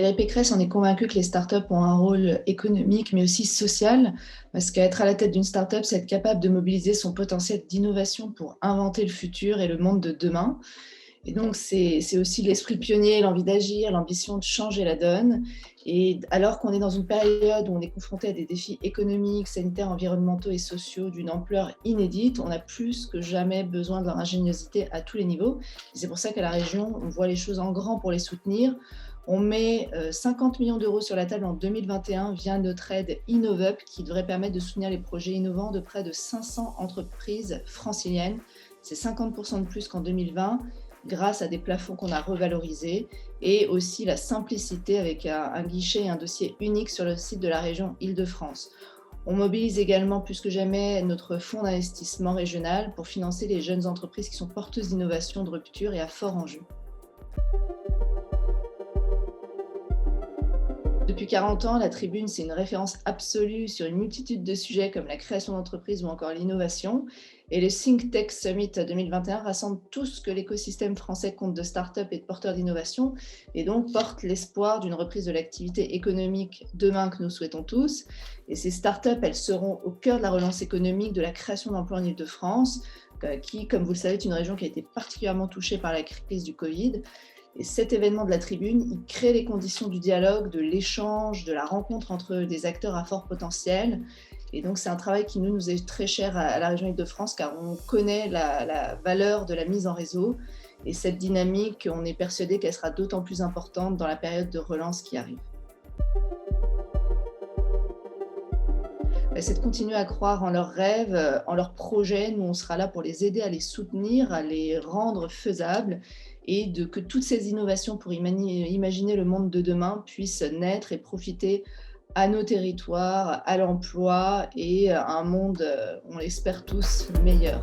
Valérie Pécresse, on est convaincu que les startups ont un rôle économique, mais aussi social, parce qu'être à la tête d'une startup, c'est être capable de mobiliser son potentiel d'innovation pour inventer le futur et le monde de demain. Et donc, c'est aussi l'esprit pionnier, l'envie d'agir, l'ambition de changer la donne. Et alors qu'on est dans une période où on est confronté à des défis économiques, sanitaires, environnementaux et sociaux d'une ampleur inédite, on a plus que jamais besoin de leur ingéniosité à tous les niveaux. Et c'est pour ça qu'à la région, on voit les choses en grand pour les soutenir. On met 50 millions d'euros sur la table en 2021 via notre aide InnovUp qui devrait permettre de soutenir les projets innovants de près de 500 entreprises franciliennes. C'est 50% de plus qu'en 2020 grâce à des plafonds qu'on a revalorisés et aussi la simplicité avec un guichet et un dossier unique sur le site de la région Île-de-France. On mobilise également plus que jamais notre fonds d'investissement régional pour financer les jeunes entreprises qui sont porteuses d'innovation, de rupture et à fort enjeu. Depuis 40 ans, la Tribune, c'est une référence absolue sur une multitude de sujets comme la création d'entreprises ou encore l'innovation. Et le Think Tech Summit 2021 rassemble tout ce que l'écosystème français compte de start-up et de porteurs d'innovation et donc porte l'espoir d'une reprise de l'activité économique demain que nous souhaitons tous. Et ces start-up, elles seront au cœur de la relance économique, de la création d'emplois en Île-de-France, qui, comme vous le savez, est une région qui a été particulièrement touchée par la crise du Covid. Et cet événement de la Tribune, il crée les conditions du dialogue, de l'échange, de la rencontre entre des acteurs à fort potentiel. Et donc, c'est un travail qui nous est très cher à la région Île-de-France, car on connaît la valeur de la mise en réseau. Et cette dynamique, on est persuadé qu'elle sera d'autant plus importante dans la période de relance qui arrive. C'est de continuer à croire en leurs rêves, en leurs projets. Nous, on sera là pour les aider à les soutenir, à les rendre faisables et que toutes ces innovations pour imaginer le monde de demain puissent naître et profiter à nos territoires, à l'emploi et à un monde, on l'espère tous, meilleur.